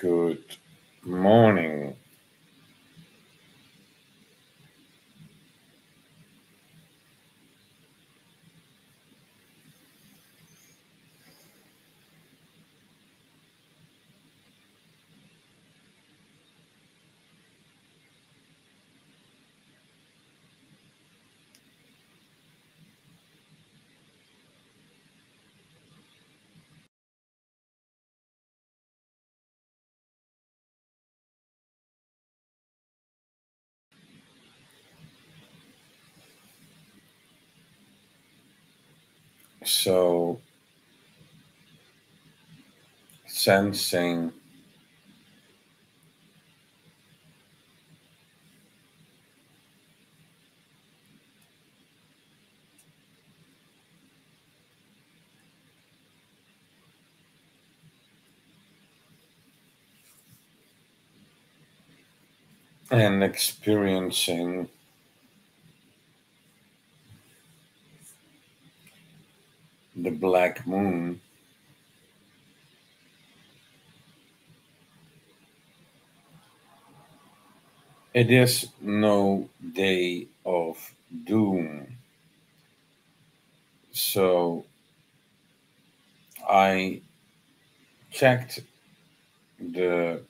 Good morning. So, sensing and experiencing the black moon, it is no day of doom. So, I checked the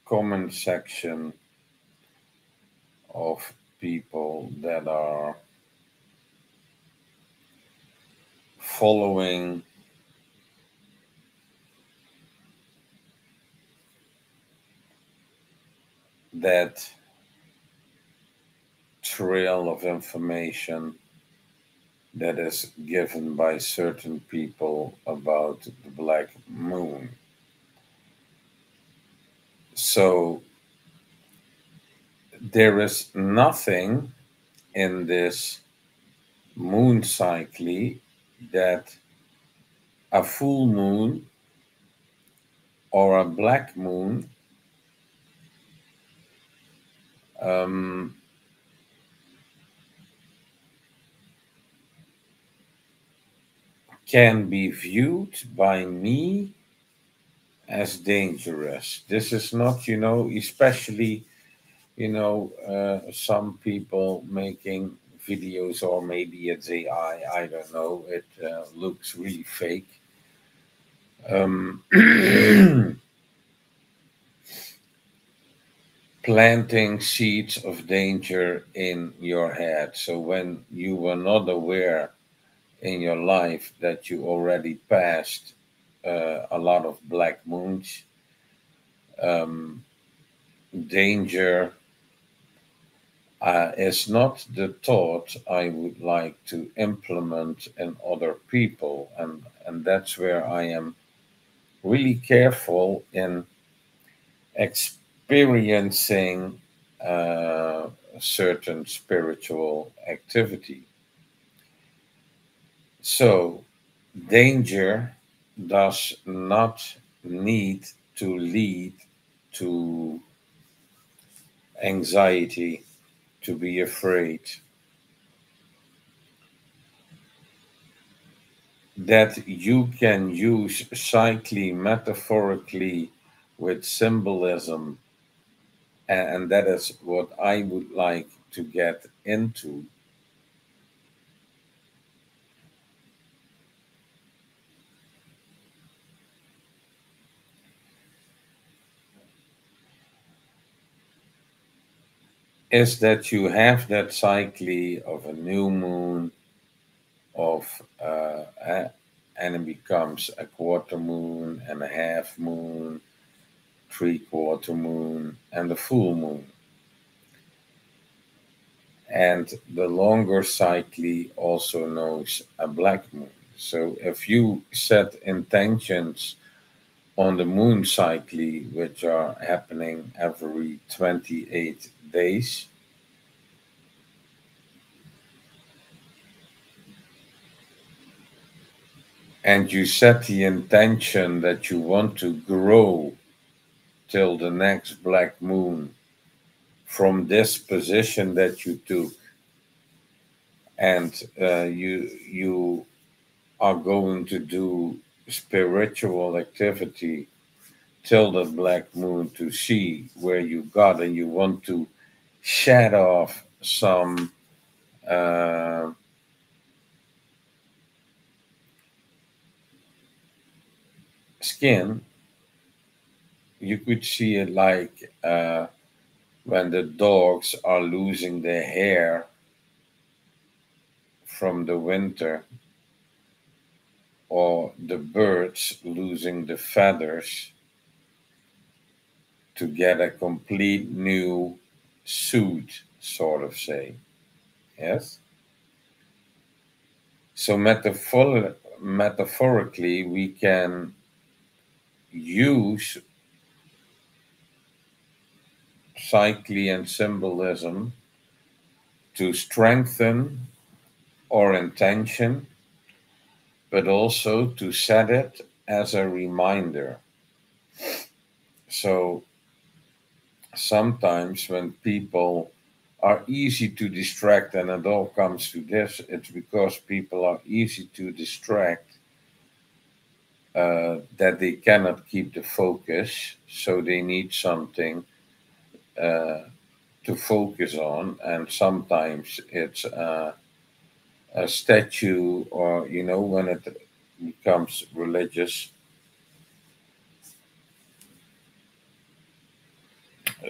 comment section of people that are following that trail of information that is given by certain people about the black moon. So there is nothing in this moon cycle that a full moon or a black moon um, can be viewed by me as dangerous. This is not, especially some people making videos, or maybe it's AI, I don't know. It looks really fake. Um, planting seeds of danger in your head. So when you were not aware in your life that you already passed a lot of black moons, um, danger is not the thought I would like to implement in other people. And that's where I am really careful in experiencing certain spiritual activity. So, danger does not need to lead to anxiety, to be afraid. That you can use cycling metaphorically with symbolism, and that is what I would like to get into, is that you have that cycle of a new moon, of and it becomes a quarter moon and a half moon, three-quarter moon, and a full moon. And the longer cycle also knows a black moon. So if you set intentions on the moon cycle, which are happening every 28 days, and you set the intention that you want to grow till the next black moon from this position that you took, and you are going to do spiritual activity till the black moon to see where you got, and you want to shed off some uh, skin. You could see it like when the dogs are losing their hair from the winter, or the birds losing the feathers to get a complete new suit, sort of say. Yes? So, metaphorically, we can use psyche and symbolism to strengthen our intention, but also to set it as a reminder. So, sometimes when people are easy to distract, and it all comes to this, it's because people are easy to distract, that they cannot keep the focus, so they need something uh, to focus on, and sometimes it's a statue, or when it becomes religious.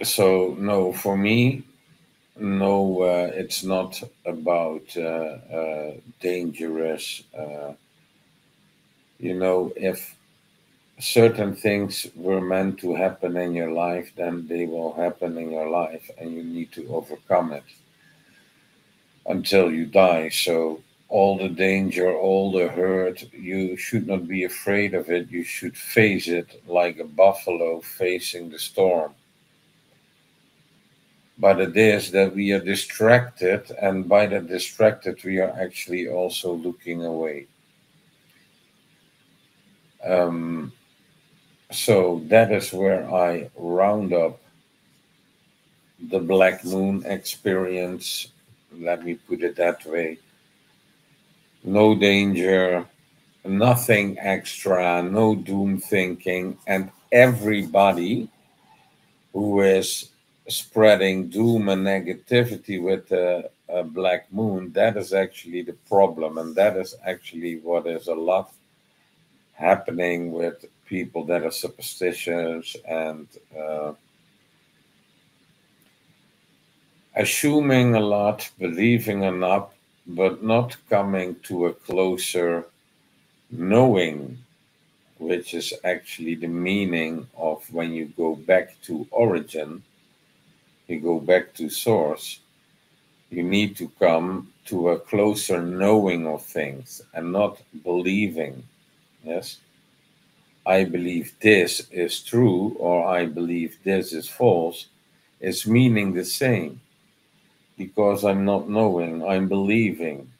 So no, for me, no, it's not about dangerous. If certain things were meant to happen in your life, then they will happen in your life, and you need to overcome it until you die. So all the danger, all the hurt, you should not be afraid of it. You should face it like a buffalo facing the storm. But it is that we are distracted, and by that distracted, we are actually also looking away. Um, so that is where I round up the Black Moon experience. Let me put it that way. No danger, nothing extra, no doom thinking, and everybody who is spreading doom and negativity with a black moon, that is actually the problem, and that is actually what is a lot happening with people that are superstitious and assuming a lot, believing enough, but not coming to a closer knowing, which is actually the meaning of when you go back to origin, you go back to source, you need to come to a closer knowing of things and not believing. Yes, I believe this is true, or I believe this is false, is meaning the same, because I'm not knowing, I'm believing.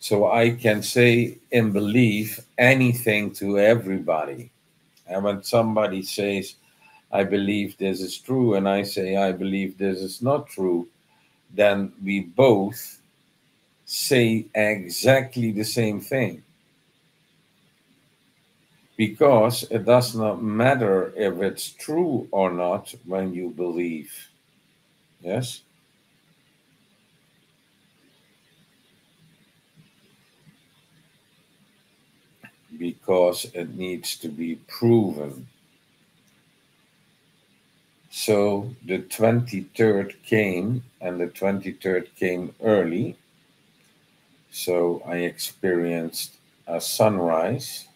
So I can say in belief anything to everybody. And when somebody says, I believe this is true, and I say, I believe this is not true, then we both say exactly the same thing, because it does not matter if it's true or not when you believe. Yes, because it needs to be proven. So the 23rd came, and the 23rd came early. So I experienced a sunrise,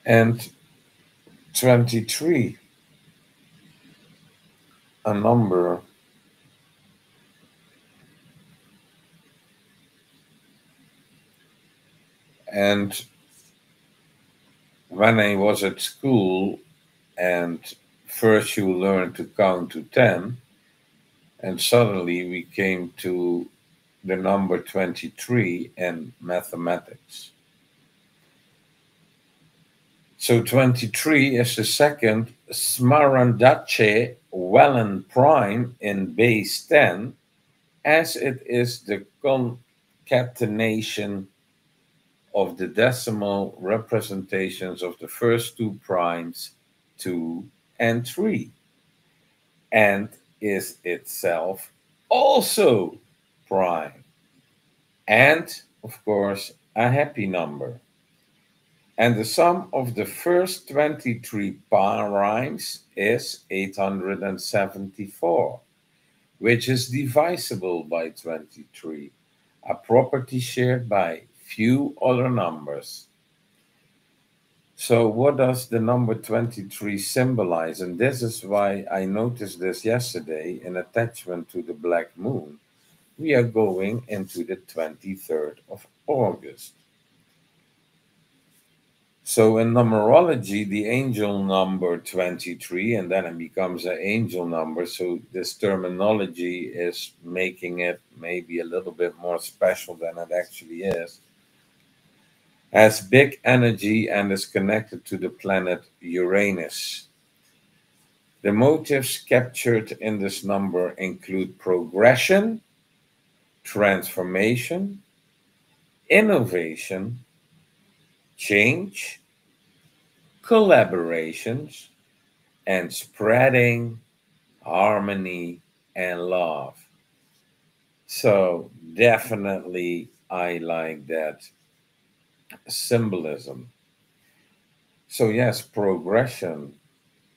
and 23, a number. And when I was at school, and first you learn to count to 10, and suddenly we came to the number 23 in mathematics. So 23 is the second Smarandache Wellen prime in base 10, as it is the concatenation of the decimal representations of the first two primes, 2 and 3, and is itself also prime, and of course a happy number. And the sum of the first 23 primes is 874, which is divisible by 23, a property shared by few other numbers. So, what does the number 23 symbolize? And this is why I noticed this yesterday in attachment to the black moon. We are going into the 23rd of August. So, in numerology, the angel number 23, and then it becomes an angel number. So, this terminology is making it maybe a little bit more special than it actually is, has big energy and is connected to the planet Uranus. The motives captured in this number include progression, transformation, innovation, change, collaborations, and spreading harmony and love. So, definitely, I like that symbolism. So, yes, progression,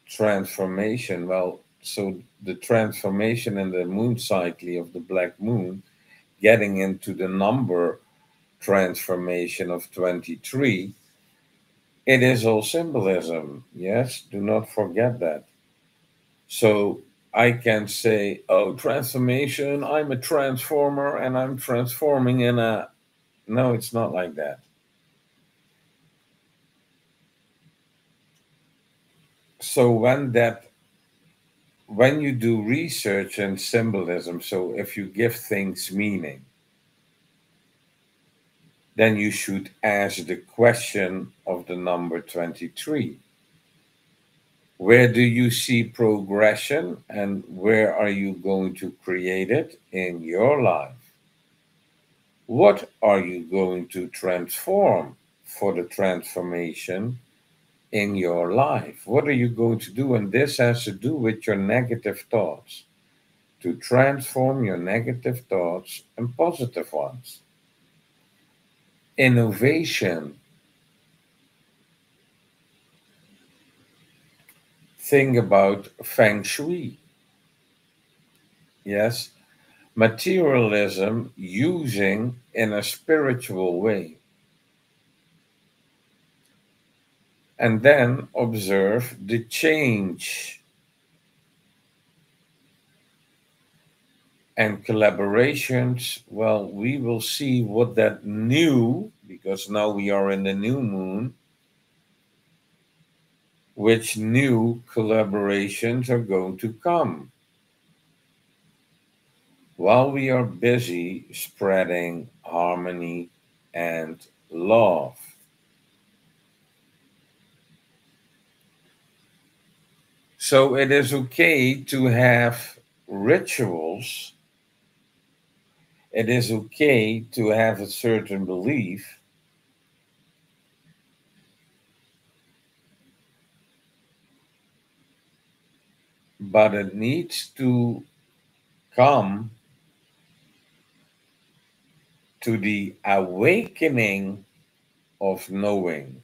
transformation. Well, so the transformation in the moon cycle of the black moon, getting into the number transformation of 23, it is all symbolism. Yes, do not forget that. So I can say, oh, transformation, I'm a transformer and I'm transforming in a. No, it's not like that. So when you do research and symbolism, so if you give things meaning, then you should ask the question of the number 23. Where do you see progression and where are you going to create it in your life? What are you going to transform for the transformation in your life? What are you going to do? And this has to do with your negative thoughts, to transform your negative thoughts and positive ones. Innovation. Think about feng shui. Yes. Materialism using in a spiritual way. And then observe the change and collaborations. Well, we will see what that new, because now we are in the new moon, which new collaborations are going to come while we are busy spreading harmony and love. So it is okay to have rituals. It is okay to have a certain belief, but it needs to come to the awakening of knowing.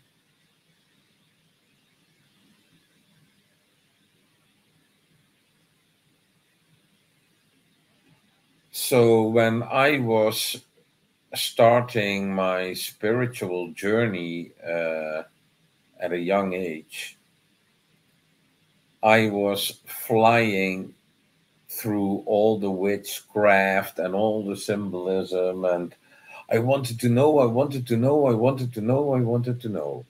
So when I was starting my spiritual journey at a young age, I was flying through all the witchcraft and all the symbolism, and I wanted to know, I wanted to know, I wanted to know, I wanted to know.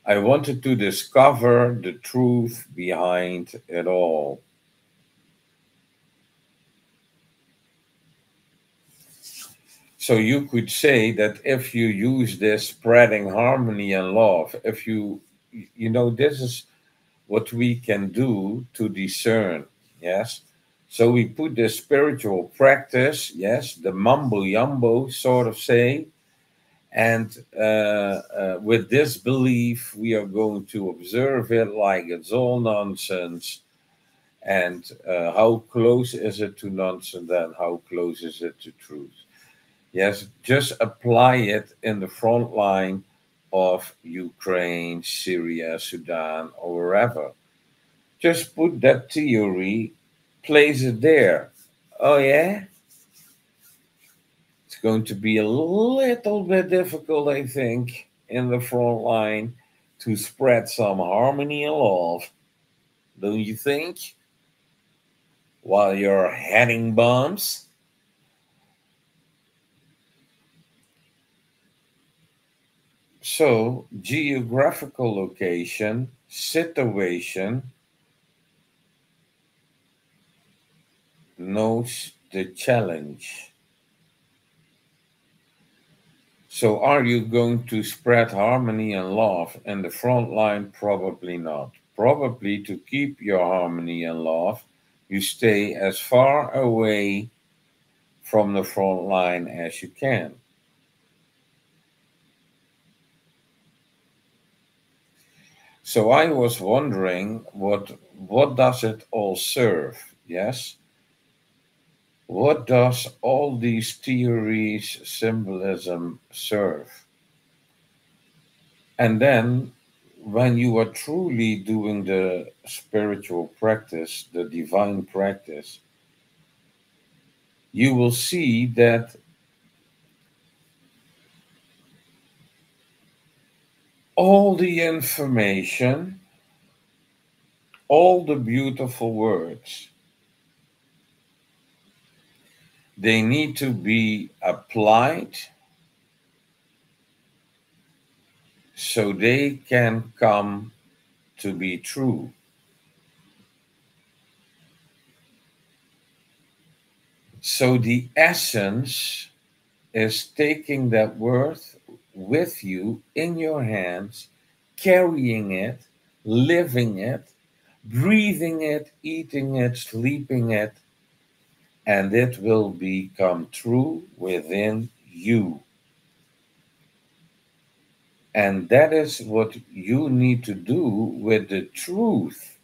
I wanted to discover the truth behind it all. So you could say that if you use this spreading harmony and love, if this is what we can do to discern. Yes. So we put the spiritual practice, yes, the mumbo jumbo sort of say, And with this belief, we are going to observe it like it's all nonsense. And how close is it to nonsense and how close is it to truth? Yes, just apply it in the front line of Ukraine, Syria, Sudan, or wherever. Just put that theory, place it there. Oh, yeah? It's going to be a little bit difficult, I think, in the front line to spread some harmony and love, don't you think? While you're heading bombs. So, geographical location, situation knows the challenge. So, are you going to spread harmony and love in the front line? Probably not. Probably to keep your harmony and love, you stay as far away from the front line as you can. So I was wondering what does it all serve? Yes? What does all these theories, symbolism serve? And then when you are truly doing the spiritual practice, the divine practice, you will see that all the information, all the beautiful words, they need to be applied so they can come to be true. So the essence is taking that word with you in your hands, carrying it, living it, breathing it, eating it, sleeping it, and it will become true within you. And that is what you need to do with the truth.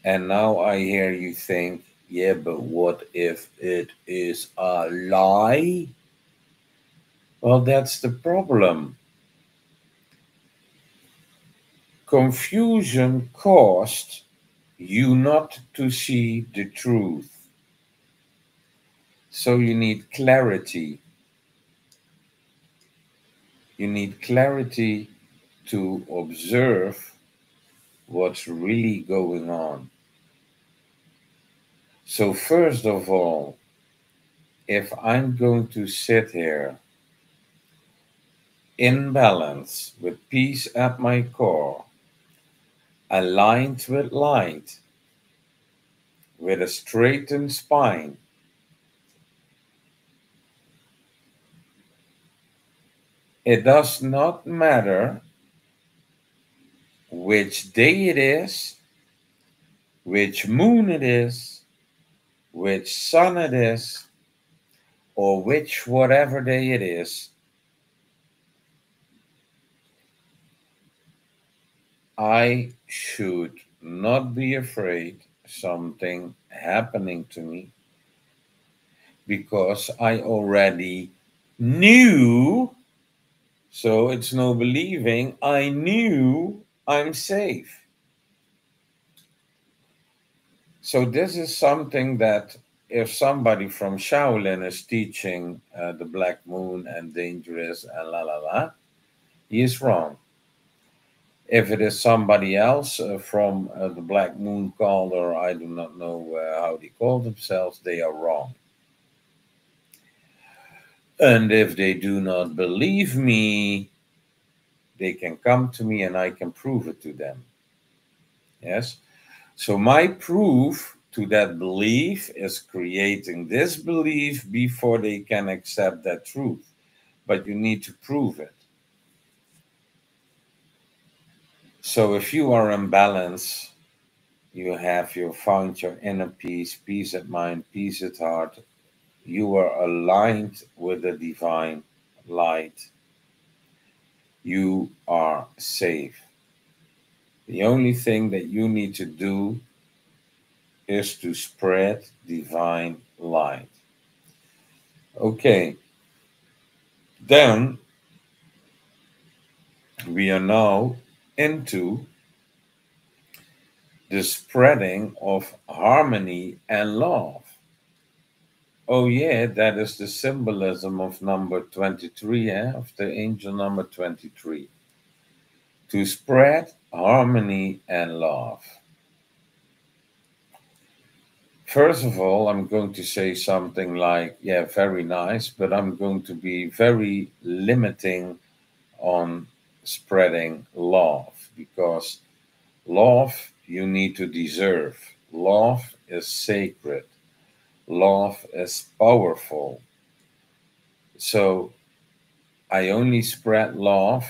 And now I hear you think, yeah, but what if it is a lie? Well, that's the problem. Confusion caused you not to see the truth. So you need clarity. You need clarity to observe what's really going on. So, first of all, if I'm going to sit here in balance with peace at my core, aligned with light, with a straightened spine, it does not matter which day it is, which moon it is, which sun it is, or which whatever day it is, I should not be afraid something happening to me because I already knew. So it's no believing. I knew I'm safe. So this is something that if somebody from Shaolin is teaching the black moon and dangerous and la la la, he is wrong. If it is somebody else from the Black Moon cult, or I do not know how they call themselves, they are wrong. And if they do not believe me, they can come to me and I can prove it to them. Yes? So my proof to that belief is creating this belief before they can accept that truth. But you need to prove it. So if you are in balance, you found your inner peace, peace at mind, peace at heart, you are aligned with the divine light. You are safe. The only thing that you need to do is to spread divine light. Okay, then we are now into the spreading of harmony and love. Oh, yeah, that is the symbolism of number 23, of the angel number 23. To spread harmony and love. First of all, I'm going to say something like, yeah, very nice, but I'm going to be very limiting on spreading love because love you need to deserve. Love is sacred. Love is powerful. So I only spread love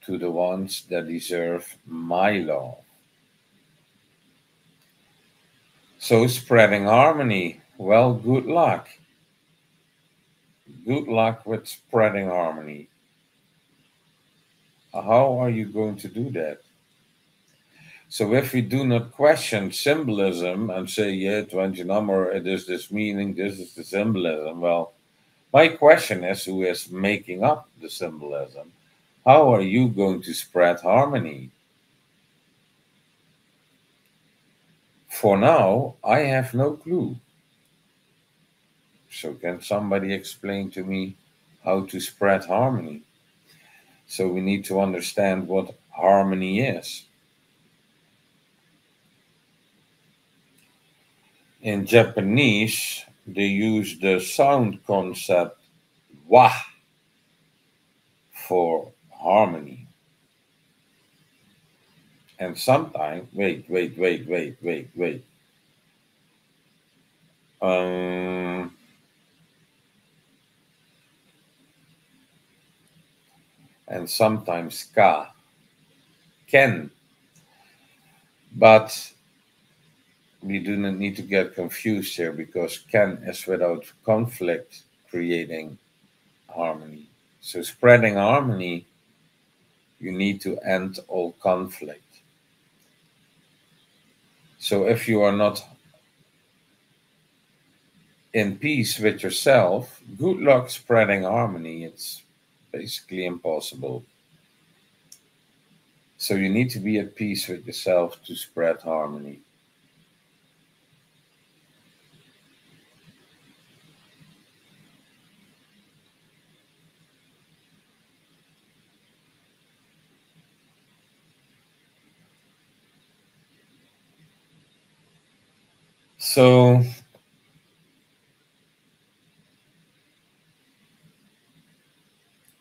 to the ones that deserve my love. So spreading harmony, well, good luck. Good luck with spreading harmony. How are you going to do that? So if we do not question symbolism and say, yeah, 20 number, it is this meaning, this is the symbolism, well, my question is who is making up the symbolism? How are you going to spread harmony? For now, I have no clue. So can somebody explain to me how to spread harmony? So we need to understand what harmony is. In Japanese, they use the sound concept wa for harmony. And sometimes, wait. Um, and sometimes ka, can. But we do not need to get confused here because can is without conflict creating harmony. So spreading harmony, you need to end all conflict. So if you are not in peace with yourself, good luck spreading harmony. It's basically impossible. So you need to be at peace with yourself to spread harmony. So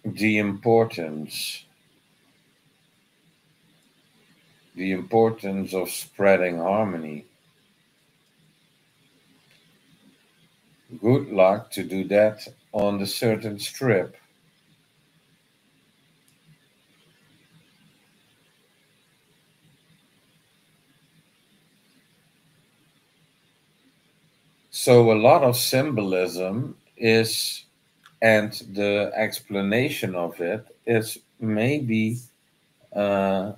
the importance, the importance of spreading harmony. Good luck to do that on the certain strip. So a lot of symbolism is, and the explanation of it is maybe uh,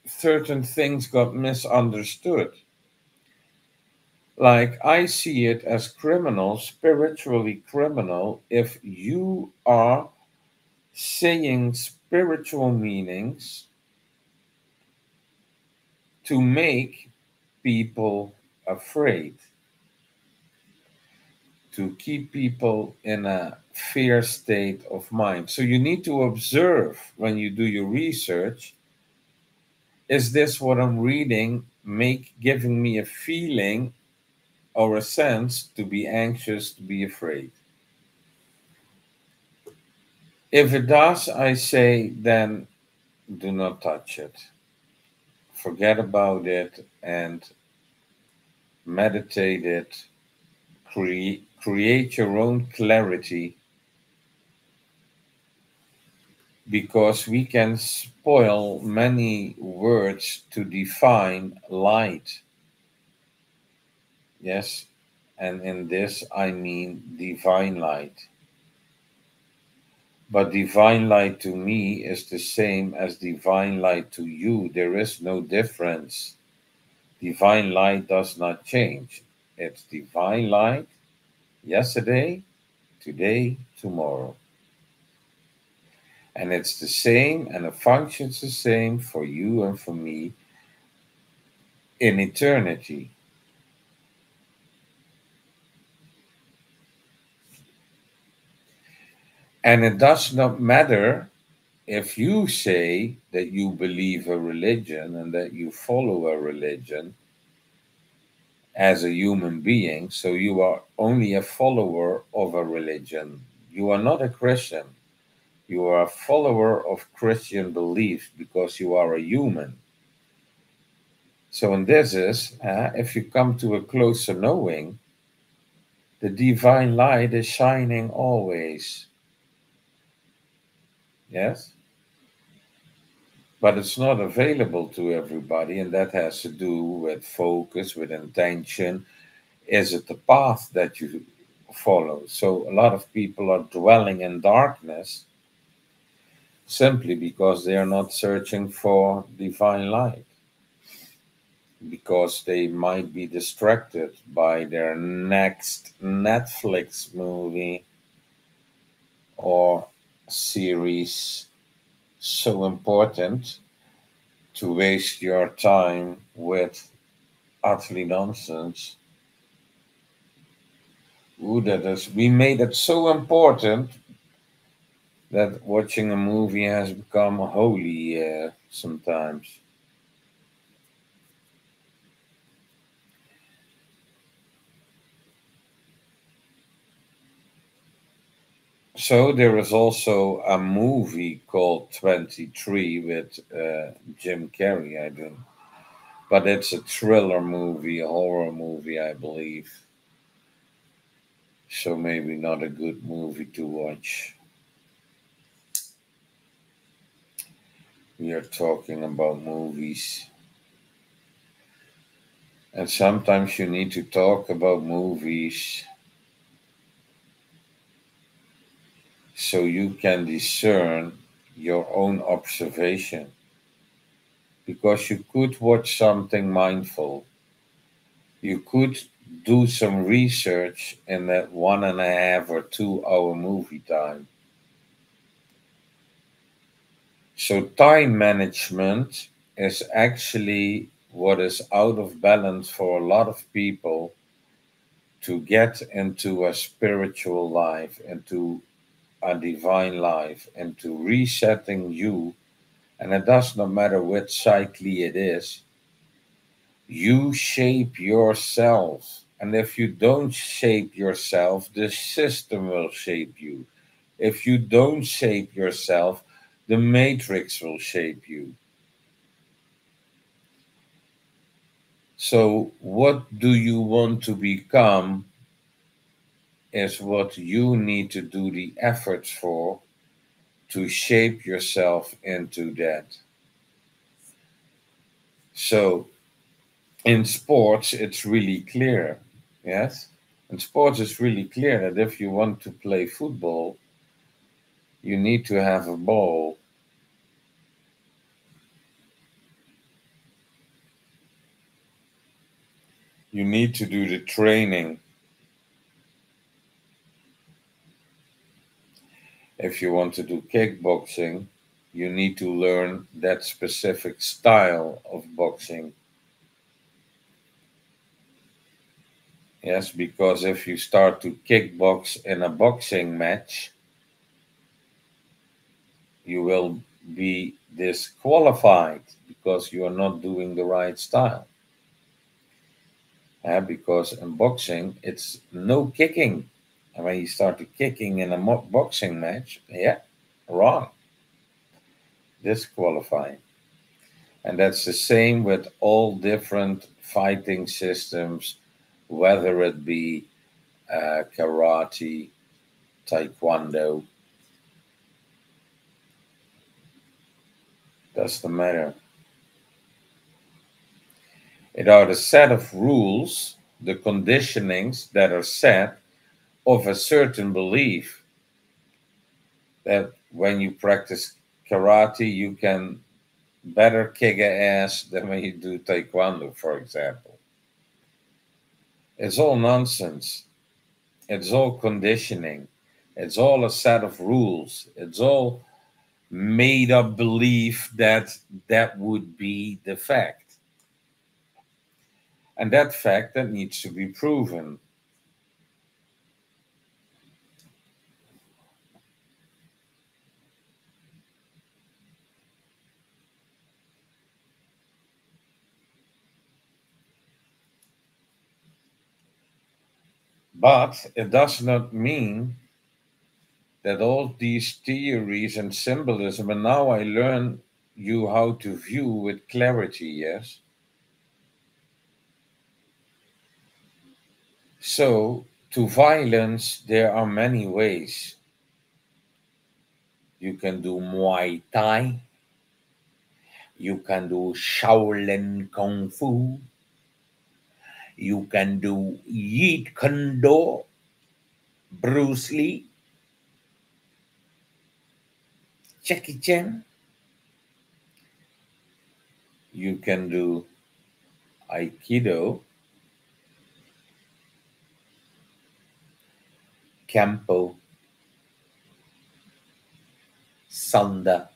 certain things got misunderstood. Like I see it as criminal, spiritually criminal, if you are saying spiritual meanings to make people afraid, to keep people in a fear state of mind. So you need to observe when you do your research, is this what I'm reading make giving me a feeling or a sense to be anxious, to be afraid? If it does, I say then do not touch it. Forget about it and meditate it. Create your own clarity because we can spoil many words to define light. Yes. and in this I mean divine light. But divine light to me is the same as divine light to you. There is no difference. Divine light does not change. It's divine light yesterday, today, tomorrow. And it's the same and it functions the same for you and for me in eternity. And it does not matter if you say that you believe a religion and that you follow a religion as a human being, so you are only a follower of a religion. You are not a Christian. You are a follower of Christian beliefs because you are a human. So, in this is, if you come to a closer knowing, the divine light is shining always. Yes? But it's not available to everybody, and that has to do with focus, with intention. Is it the path that you follow? So, a lot of people are dwelling in darkness simply because they are not searching for divine light, because they might be distracted by their next Netflix movie or series so important to waste your time with utterly nonsense. Ooh, that is, we made it so important that watching a movie has become holy sometimes. So there is also a movie called 23 with Jim Carrey, I think. But it's a thriller movie, a horror movie, I believe. So maybe not a good movie to watch. We are talking about movies. And sometimes you need to talk about movies so you can discern your own observation. Because you could watch something mindful, you could do some research in that 1.5 or 2 hour movie time. So, time management is actually what is out of balance for a lot of people to get into a spiritual life, into a divine life, into resetting you. And it does not matter which cycle it is, you shape yourself. And if you don't shape yourself, the system will shape you. If you don't shape yourself, the matrix will shape you. So, what do you want to become is what you need to do the efforts for to shape yourself into that. So, in sports, it's really clear. Yes? In sports, it's really clear that if you want to play football, you need to have a ball. You need to do the training. If you want to do kickboxing, you need to learn that specific style of boxing. Yes, because if you start to kickbox in a boxing match, you will be disqualified because you are not doing the right style. Because in boxing, it's no kicking. And when you start to kicking in a boxing match, yeah, wrong, disqualifying. And that's the same with all different fighting systems, whether it be karate, taekwondo, doesn't matter. It are the set of rules the conditionings that are set of a certain belief that when you practice karate, you can better kick a ass than when you do taekwondo, for example. It's all nonsense. It's all conditioning. It's all a set of rules. It's all made up belief that that would be the fact. And that fact that needs to be proven. But it does not mean that all these theories and symbolism, and now I learn you how to view with clarity, yes? So, to violence, there are many ways. You can do Muay Thai, you can do Shaolin Kung Fu, you can do Yeet Kune Do, Bruce Lee, Jackie Chan, you can do Aikido, Kempo, Sanda,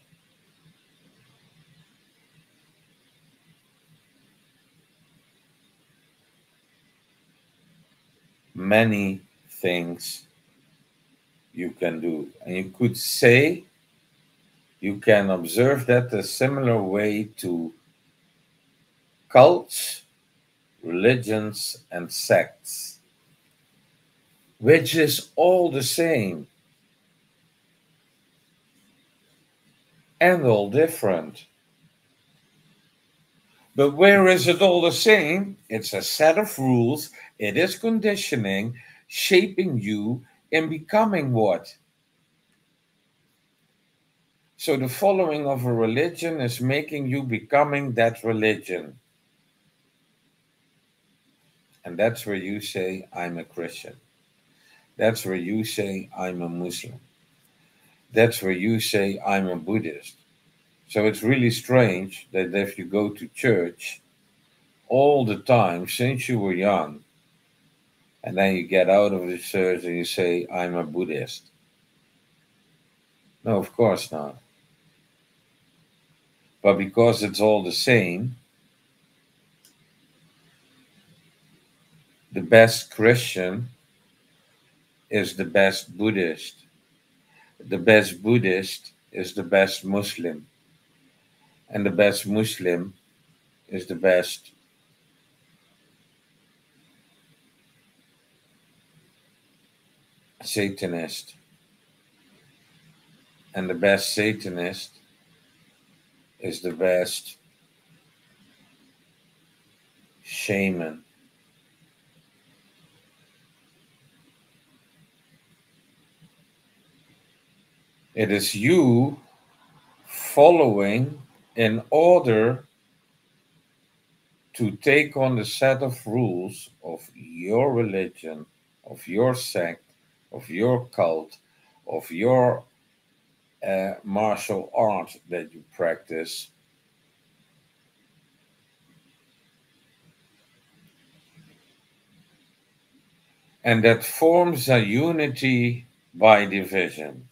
many things you can do. And you could say you can observe that a similar way to cults, religions, and sects, which is all the same and all different. But where is it all the same? It's a set of rules, it is conditioning, shaping you in becoming what? So the following of a religion is making you becoming that religion. And that's where you say, I'm a Christian. That's where you say, I'm a Muslim. That's where you say, I'm a Buddhist. So it's really strange that if you go to church all the time since you were young, and then you get out of the church and you say, I'm a Buddhist. No, of course not. But because it's all the same, the best Christian is the best Buddhist. The best Buddhist is the best Muslim. And the best Muslim is the best Satanist. And the best Satanist is the best shaman. It is you following in order to take on the set of rules of your religion, of your sect, of your cult, of your martial art that you practice. And that forms a unity by division.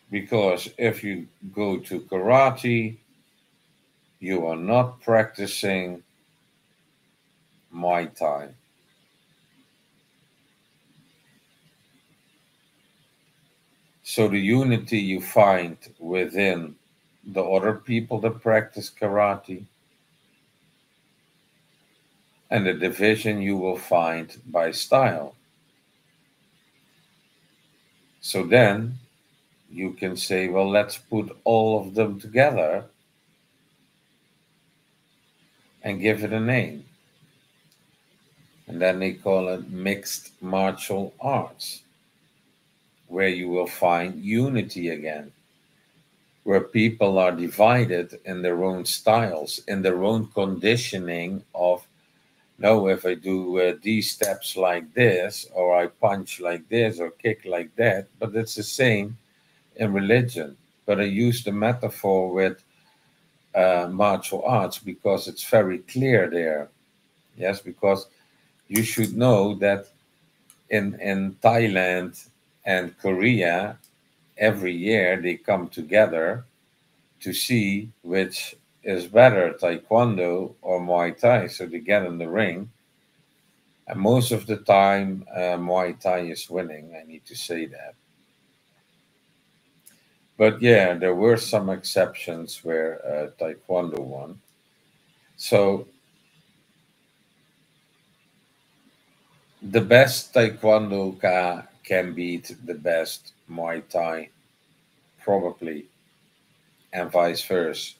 Because if you go to karate, you are not practicing Muay Thai. So the unity you find within the other people that practice karate and the division you will find by style. So then you can say, well, let's put all of them together and give it a name. And then they call it mixed martial arts, where you will find unity again. where people are divided in their own styles, in their own conditioning of, no, if I do these steps like this, or I punch like this, or kick like that, but it's the same in religion. But I use the metaphor with martial arts because it's very clear there. Yes, because you should know that in Thailand and Korea, every year they come together to see which is better, Taekwondo or Muay Thai. So they get in the ring, and most of the time, Muay Thai is winning. I need to say that. But yeah, there were some exceptions where Taekwondo won. So the best Taekwondo can beat the best Muay Thai, probably, and vice versa.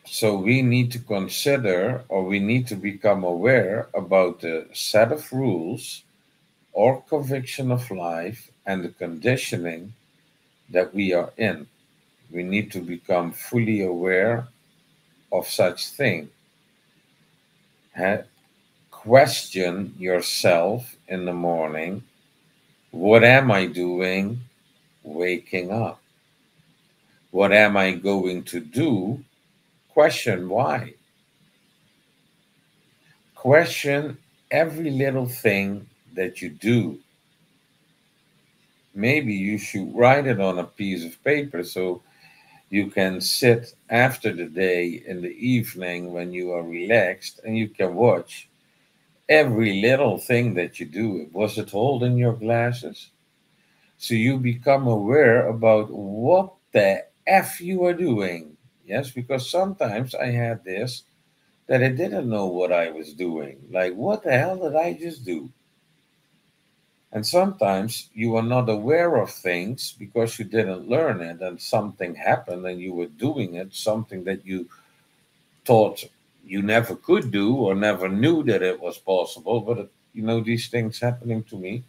So we need to consider, or we need to become aware about the set of rules or conviction of life and the conditioning that we are in. We need to become fully aware of such thing. Ha- Question yourself in the morning. What am I doing waking up? What am I going to do? Question why. Question every little thing that you do. Maybe you should write it on a piece of paper so you can sit after the day in the evening when you are relaxed and you can watch every little thing that you do. Was it holding your glasses? So you become aware about what the F you are doing. Yes, because sometimes I had this that I didn't know what I was doing. Like, what the hell did I just do? And sometimes you are not aware of things because you didn't learn it and something happened and you were doing it, something that you thought you never could do or never knew that it was possible. But, these things happening to me.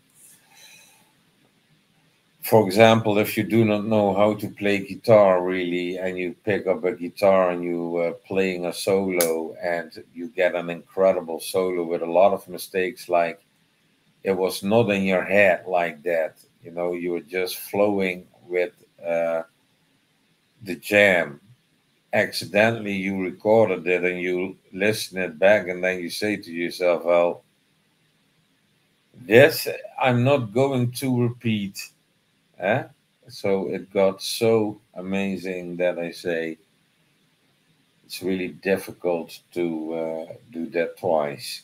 For example, if you do not know how to play guitar really and you pick up a guitar and you playing a solo and you get an incredible solo with a lot of mistakes, like it was not in your head like that. You were just flowing with the jam. Accidentally, you recorded it and you listen it back, and then you say to yourself, well, this I'm not going to repeat. Eh? So it got so amazing that I say it's really difficult to do that twice.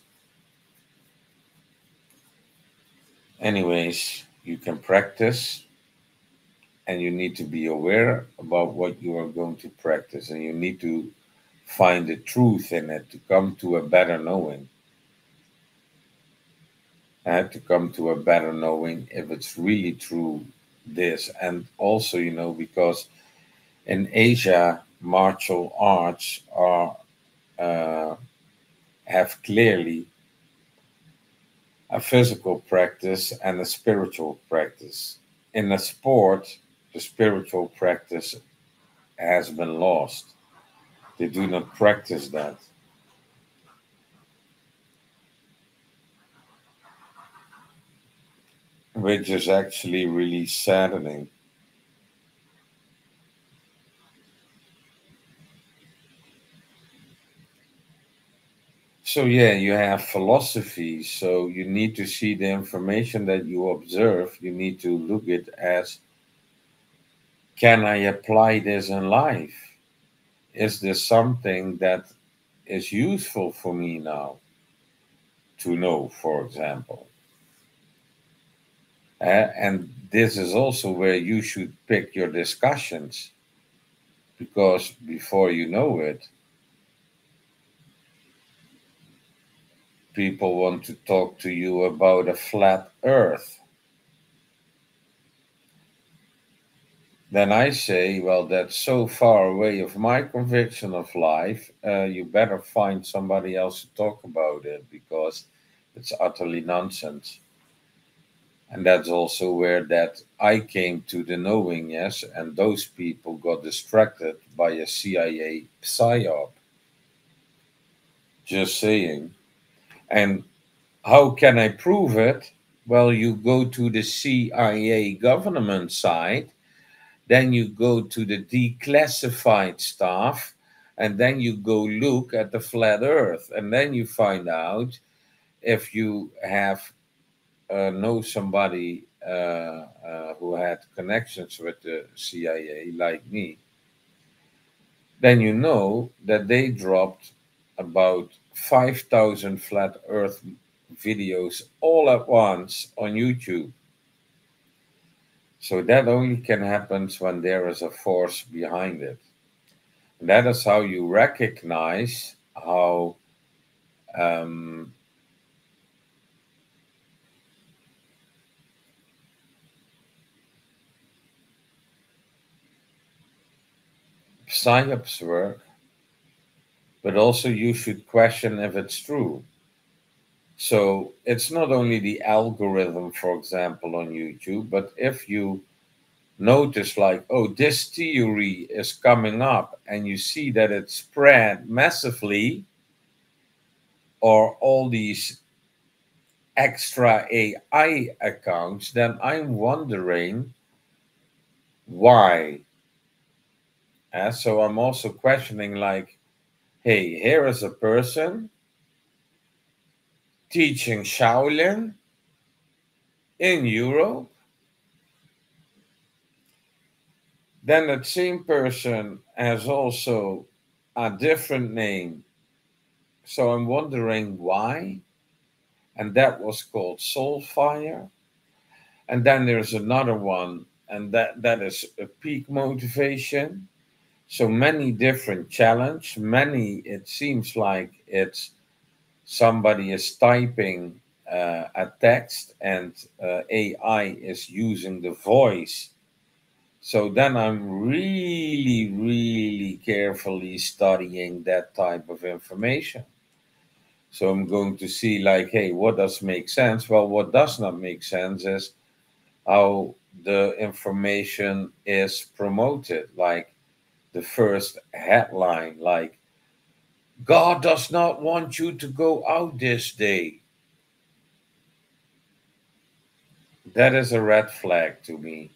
Anyways, you can practice and you need to be aware about what you are going to practice and you need to find the truth in it to come to a better knowing. To come to a better knowing if it's really true this. And also, because in Asia, martial arts are uh, have clearly a physical practice and a spiritual practice. In a sport, the spiritual practice has been lost. They do not practice that, which is actually really saddening. So, yeah, you have philosophy. So, you need to see the information that you observe. You need to look at as, can I apply this in life? Is this something that is useful for me now to know, for example? And this is also where you should pick your discussions because before you know it, people want to talk to you about a flat earth. Then I say, well, that's so far away of my conviction of life, you better find somebody else to talk about it because It's utterly nonsense. And that's also where that I came to the knowing, yes, and those people got distracted by a CIA psyop. Just saying. And how can I prove it? Well, you go to the CIA government site, then you go to the declassified stuff, and then you go look at the flat earth, and then you find out if you have know somebody who had connections with the CIA, like me, then you know that they dropped about 5,000 flat earth videos all at once on YouTube. So that only can happen when there is a force behind it. And that is how you recognize how um, psyops work, but also you should question if it's true. So it's not only the algorithm, for example, on YouTube, but if you notice, like, oh, this theory is coming up, and you see that it's spread massively, or all these extra AI accounts, then I'm wondering why. So I'm also questioning, like, hey, here is a person teaching Shaolin in Europe. Then that same person has also a different name. So I'm wondering why. And that was called Soulfire. And then there's another one, and that is a peak motivation. So many different challenge. Many, it seems like it's somebody is typing a text, and AI is using the voice. So then I'm really, really carefully studying that type of information. So I'm going to see, like, hey, what does make sense? Well, what does not make sense is how the information is promoted. Like the first headline, like, God does not want you to go out this day. That is a red flag to me,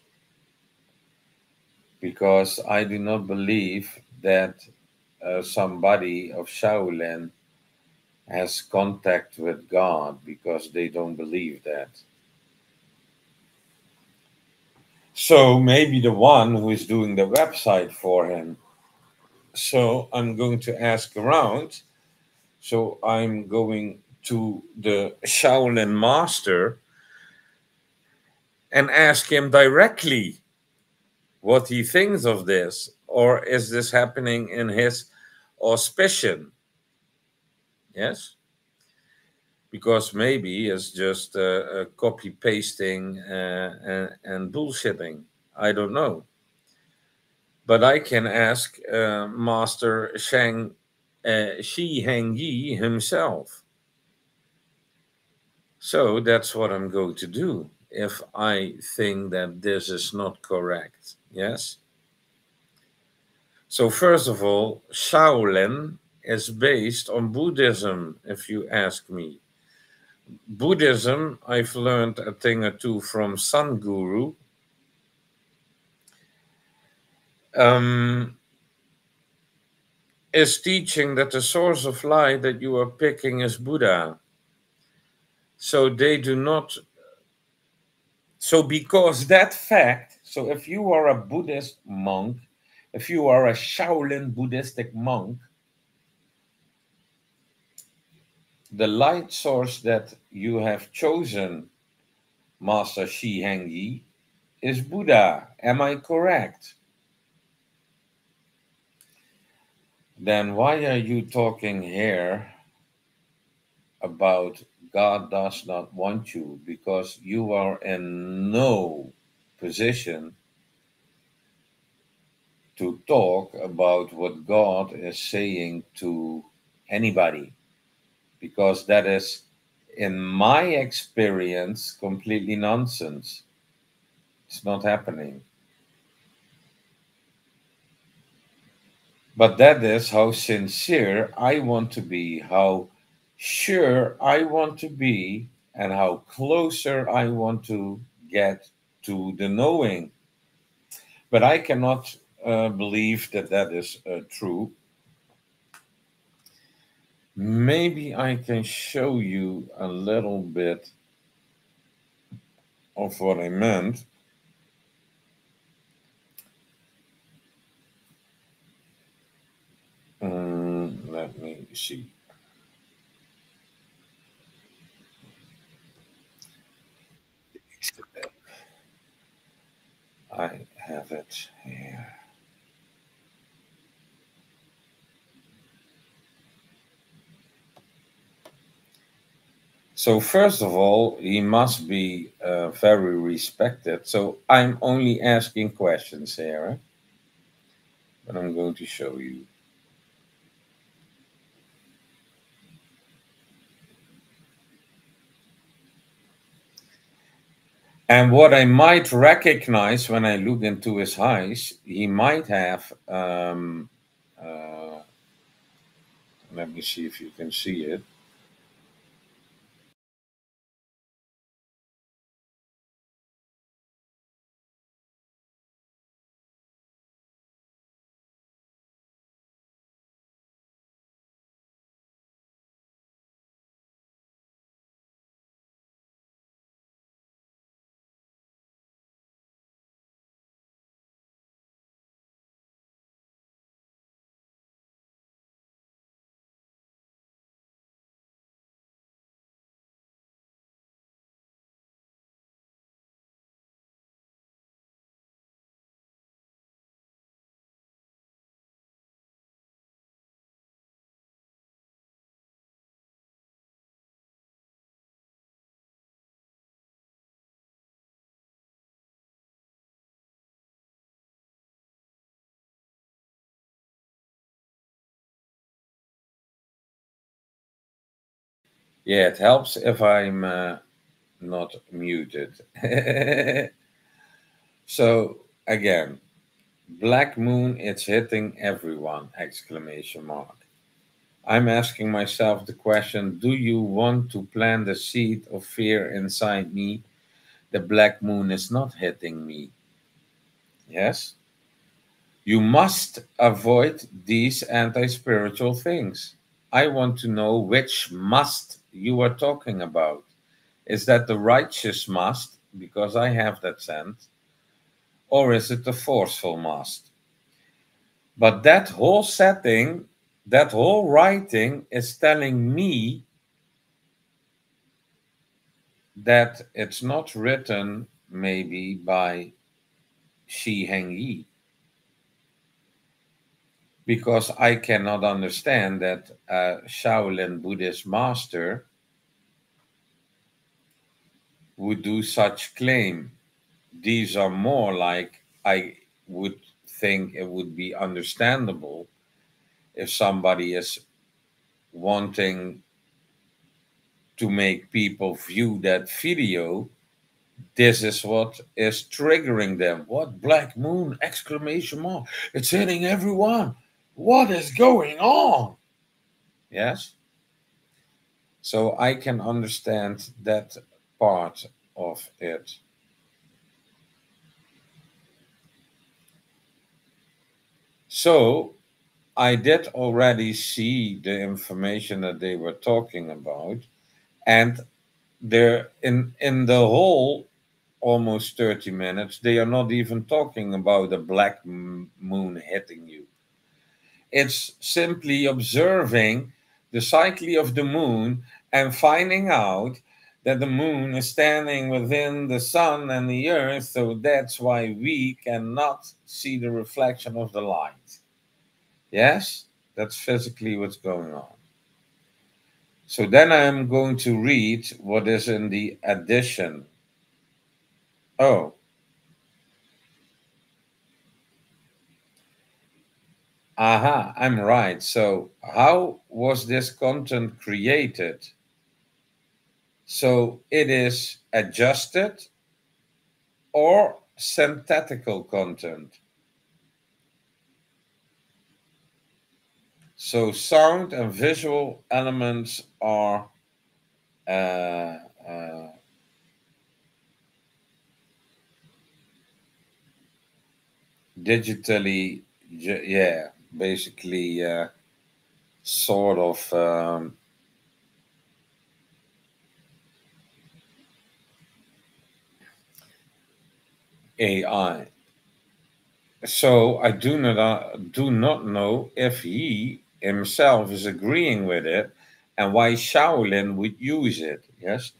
because I do not believe that somebody of Shaolin has contact with God, because they don't believe that. So maybe the one who is doing the website for him. So I'm going to ask around. So I'm going to the Shaolin master and ask him directly what he thinks of this, or is this happening in his auspicion? Yes, because maybe it's just copy pasting and bullshitting. I don't know, but I can ask Master Shi Heng Yi himself. So that's what I'm going to do if I think that this is not correct. Yes. So, first of all, Shaolin is based on Buddhism, if you ask me. Buddhism, I've learned a thing or two from Sun Guru. Um, is teaching that the source of light that you are picking is Buddha. So they do not. So, because that fact, so if you are a Buddhist monk, if you are a Shaolin Buddhistic monk, the light source that you have chosen, Master Shi Heng Yi, is Buddha. Am I correct? Then why are you talking here about God does not want you? Because you are in no position to talk about what God is saying to anybody, because that is In my experience, completely nonsense. It's not happening. But that is how sincere I want to be, how sure I want to be, and how closer I want to get to the knowing. But I cannot believe that that is true. Maybe I can show you a little bit of what I meant. Let me see. I have it here. So, first of all, he must be very respected. So, I'm only asking questions here, but I'm going to show you. And what I might recognize when I look into his eyes, he might have, uh, let me see if you can see it. Yeah, it helps if I'm not muted. So, again, Black Moon, it's hitting everyone! Exclamation mark. I'm asking myself the question, do you want to plant the seed of fear inside me? The Black Moon is not hitting me. Yes? You must avoid these anti spiritual things. I want to know which must you are talking about. Is that the righteous must, because I have that sense, or is it the forceful must? But that whole setting, that whole writing is telling me that it's not written maybe by Shi Heng Yi, because I cannot understand that a Shaolin Buddhist master would do such claim. These are more like, I would think it would be understandable if somebody is wanting to make people view that video. This is what is triggering them. What Black Moon! Exclamation mark! It's hitting everyone. What is going on? Yes. So I can understand that part of it. So I did already see the information that they were talking about, and they're in the whole almost 30 minutes, they are not even talking about the black moon hitting you. It's simply observing the cycle of the moon and finding out that the moon is standing within the sun and the earth, so that's why we cannot see the reflection of the light. Yes, that's physically what's going on. So then I'm going to read what is in the addition. Oh, aha, I'm right. So, how was this content created? So it is adjusted or synthetical content. So sound and visual elements are uh, uh, digitally, yeah, basically sort of AI. So I do not know if he himself is agreeing with it and why Shaolin would use it. Yes.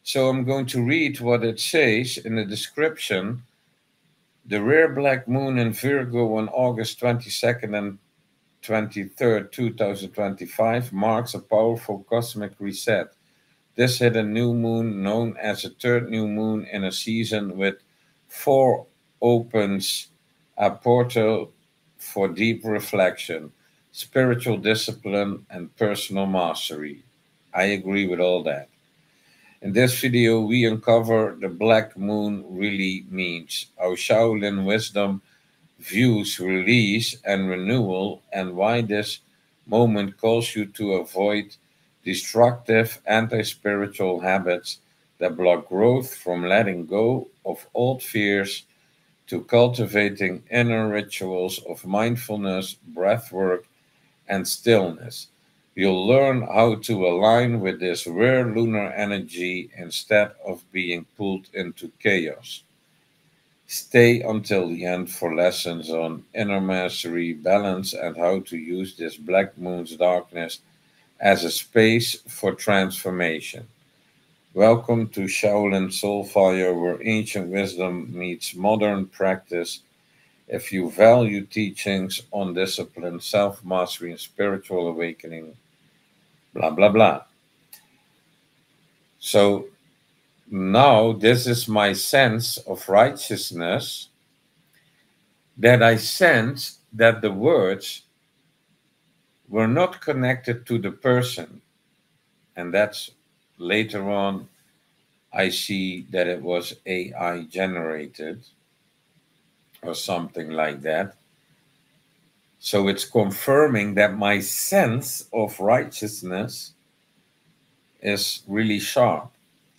So I'm going to read what it says in the description. The rare black moon in Virgo on August 22nd and 23rd, 2025 marks a powerful cosmic reset. This hit a new moon known as a third new moon in a season with four opens a portal for deep reflection, spiritual discipline, and personal mastery. I agree with all that. In this video, we uncover the black moon really means, how Shaolin wisdom views release and renewal, and why this moment calls you to avoid destructive anti spiritual habits that block growth, from letting go of old fears to cultivating inner rituals of mindfulness, breath work, and stillness. You'll learn how to align with this rare lunar energy instead of being pulled into chaos. Stay until the end for lessons on inner mastery, balance, and how to use this black moon's darkness as a space for transformation. Welcome to Shaolin Soulfire, where ancient wisdom meets modern practice. If you value teachings on discipline, self mastery, and spiritual awakening, blah, blah, blah. So now, this is my sense of righteousness, that I sense that the words were not connected to the person. And that's later on, I see that it was AI generated or something like that. So it's confirming that my sense of righteousness is really sharp.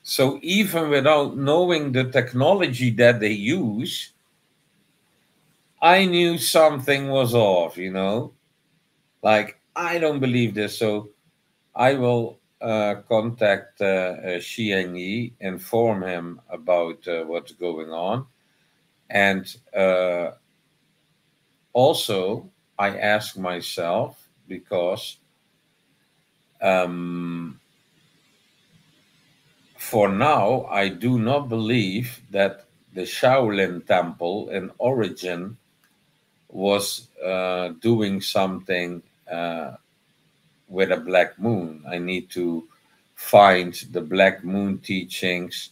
So even without knowing the technology that they use, I knew something was off. Like, I don't believe this. So I will contact Xi Yi, inform him about what's going on. And also, I ask myself, because um, for now, I do not believe that the Shaolin Temple in origin was doing something with a black moon. I need to find the black moon teachings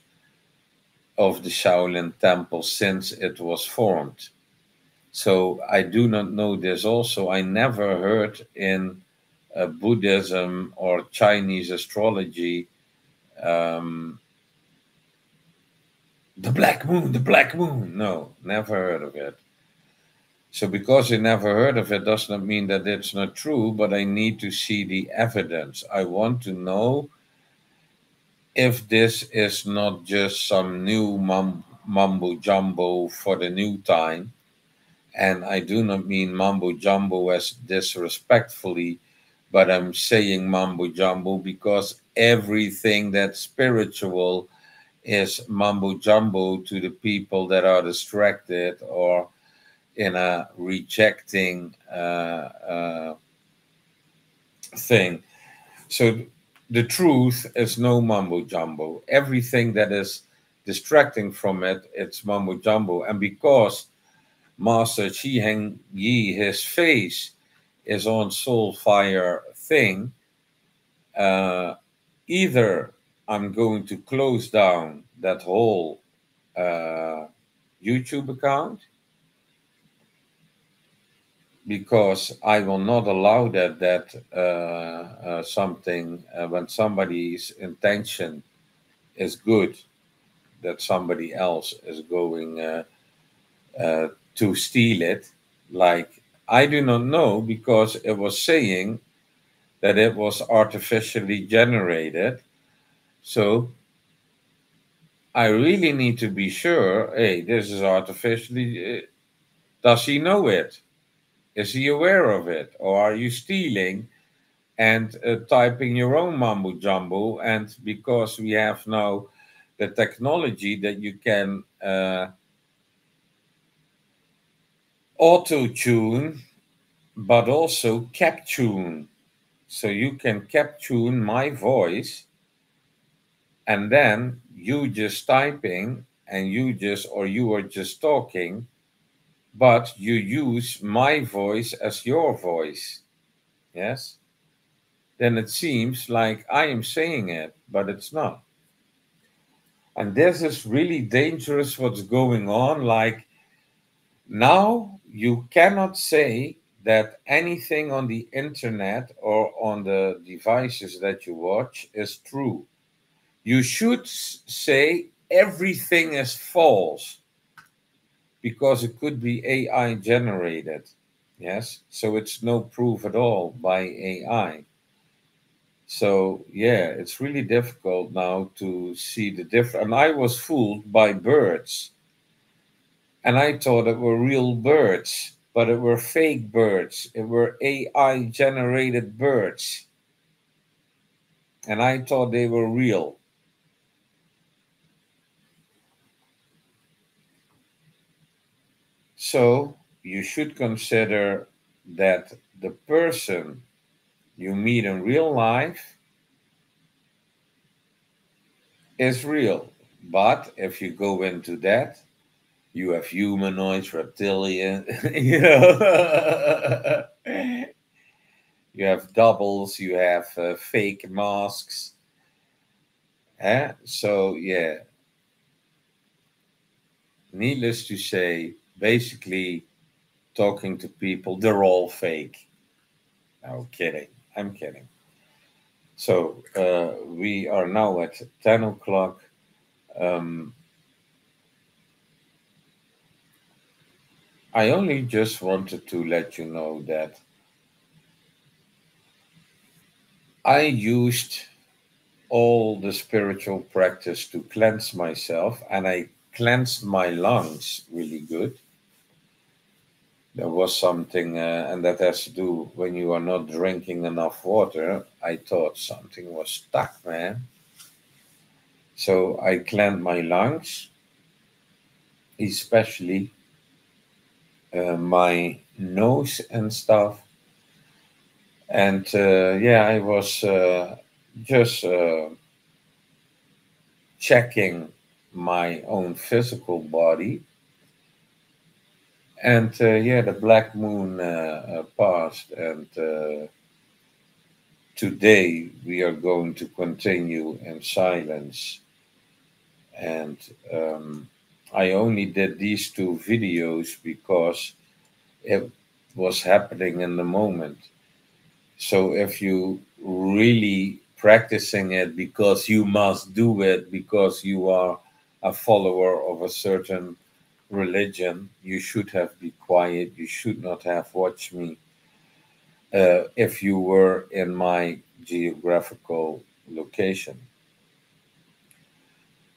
of the Shaolin Temple since it was formed. So I do not know this. Also, I never heard in Buddhism or Chinese astrology, um, the black moon. No, never heard of it. So because I never heard of it does not mean that it's not true, but I need to see the evidence. I want to know if this is not just some new mumbo jumbo for the new time. And I do not mean mumbo jumbo as disrespectfully, but I'm saying mumbo jumbo because everything that's spiritual is mumbo jumbo to the people that are distracted or in a rejecting thing. So the truth is no mumbo jumbo. Everything that is distracting from it, it's mumbo jumbo. And because Master Chi Heng Yi, his face is on Soul Fire thing, uh, either I'm going to close down that whole uh, YouTube account, because I will not allow that something when somebody's intention is good, that somebody else is going to steal it. Like, I do not know because it was saying that it was artificially generated. So I really need to be sure. Hey, this is artificially. Does he know it? Is he aware of it, or are you stealing and typing your own mumbo jumbo? And because we have now the technology that you can auto tune, but also cap tune. So you can cap tune my voice, and then you just typing, and you are just talking, but you use my voice as your voice. Yes. Then it seems like I am saying it, but it's not. And this is really dangerous what's going on. Like, now you cannot say that anything on the internet or on the devices that you watch is true. You should say everything is false because it could be AI generated. Yes. So it's no proof at all by AI. So yeah, it's really difficult now to see the difference. And I was fooled by birds, and I thought it were real birds, but it were fake birds. It were AI generated birds, and I thought they were real. So you should consider that the person you meet in real life is real. But if you go into that, you have humanoids, reptilian, you know, you have doubles, you have fake masks. So, yeah, needless to say, basically talking to people, they're all fake. No kidding. I'm kidding. So, we are now at 10 o'clock. Um, I only just wanted to let you know that I used all the spiritual practice to cleanse myself, and I cleansed my lungs really good. There was something, and that has to do when you are not drinking enough water. I thought something was stuck, man. So I cleansed my lungs, especially my nose and stuff. And yeah, I was just checking my own physical body. And yeah, the black moon passed, and today we are going to continue in silence. And I only did these two videos because it was happening in the moment. So if you really practicing it because you must do it because you are a follower of a certain religion, you should have be quiet. You should not have watched me if you were in my geographical location.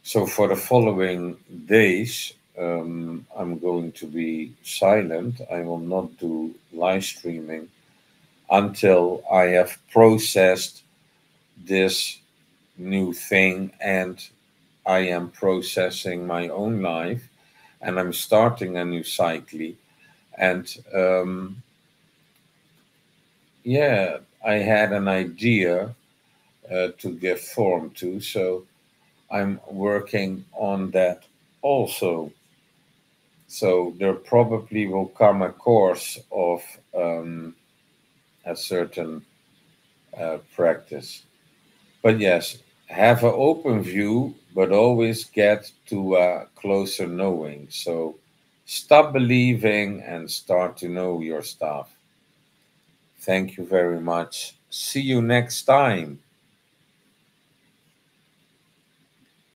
So for the following days, I'm going to be silent. I will not do live streaming until I have processed this new thing, and I am processing my own life, and I'm starting a new cycle. And yeah, I had an idea to give form to. So I'm working on that also. So there probably will come a course of a certain practice. But yes, have an open view, but always get to a closer knowing. So stop believing and start to know your stuff. Thank you very much. See you next time.